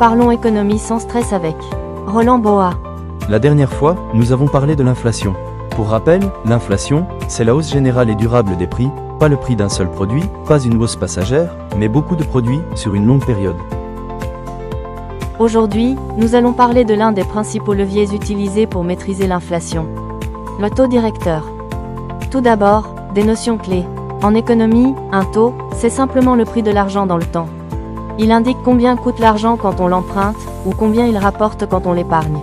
Parlons économie sans stress avec Roland Boa. La dernière fois, nous avons parlé de l'inflation. Pour rappel, l'inflation, c'est la hausse générale et durable des prix, pas le prix d'un seul produit, pas une hausse passagère, mais beaucoup de produits sur une longue période. Aujourd'hui, nous allons parler de l'un des principaux leviers utilisés pour maîtriser l'inflation. Le taux directeur. Tout d'abord, des notions clés. En économie, un taux, c'est simplement le prix de l'argent dans le temps. Il indique combien coûte l'argent quand on l'emprunte, ou combien il rapporte quand on l'épargne.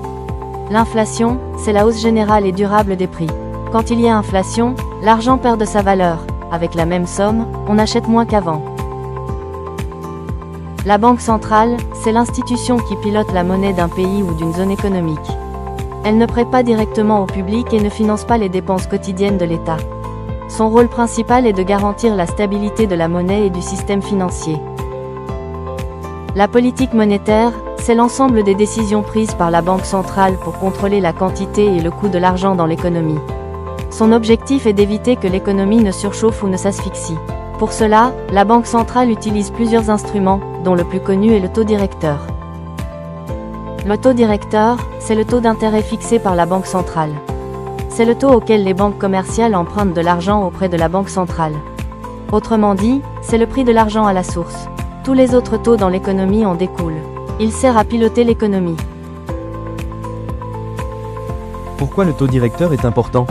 L'inflation, c'est la hausse générale et durable des prix. Quand il y a inflation, l'argent perd de sa valeur. Avec la même somme, on achète moins qu'avant. La Banque centrale, c'est l'institution qui pilote la monnaie d'un pays ou d'une zone économique. Elle ne prête pas directement au public et ne finance pas les dépenses quotidiennes de l'État. Son rôle principal est de garantir la stabilité de la monnaie et du système financier. La politique monétaire, c'est l'ensemble des décisions prises par la Banque centrale pour contrôler la quantité et le coût de l'argent dans l'économie. Son objectif est d'éviter que l'économie ne surchauffe ou ne s'asphyxie. Pour cela, la Banque centrale utilise plusieurs instruments, dont le plus connu est le taux directeur. Le taux directeur, c'est le taux d'intérêt fixé par la Banque centrale. C'est le taux auquel les banques commerciales empruntent de l'argent auprès de la Banque centrale. Autrement dit, c'est le prix de l'argent à la source. Tous les autres taux dans l'économie en découlent. Il sert à piloter l'économie. Pourquoi le taux directeur est important ?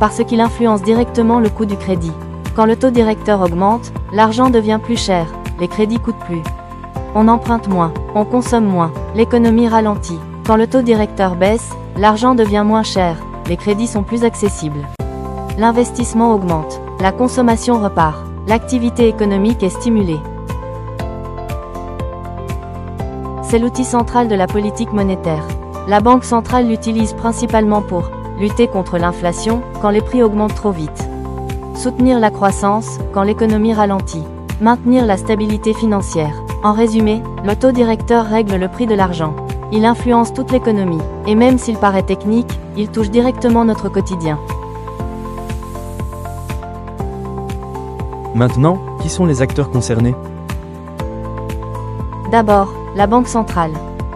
Parce qu'il influence directement le coût du crédit. Quand le taux directeur augmente, l'argent devient plus cher, les crédits coûtent plus. On emprunte moins, on consomme moins, l'économie ralentit. Quand le taux directeur baisse, l'argent devient moins cher, les crédits sont plus accessibles. L'investissement augmente, la consommation repart, l'activité économique est stimulée. C'est l'outil central de la politique monétaire. La Banque centrale l'utilise principalement pour lutter contre l'inflation, quand les prix augmentent trop vite. Soutenir la croissance, quand l'économie ralentit. Maintenir la stabilité financière. En résumé, le taux directeur règle le prix de l'argent. Il influence toute l'économie. Et même s'il paraît technique, il touche directement notre quotidien. Maintenant, qui sont les acteurs concernés ? D'abord, la Banque centrale.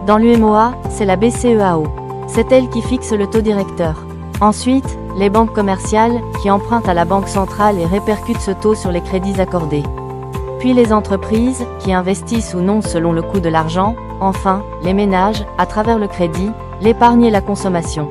Dans l'UMOA, c'est la BCEAO. C'est elle qui fixe le taux directeur. Ensuite, les banques commerciales, qui empruntent à la Banque centrale et répercutent ce taux sur les crédits accordés. Puis les entreprises, qui investissent ou non selon le coût de l'argent. Enfin, les ménages, à travers le crédit, l'épargne et la consommation.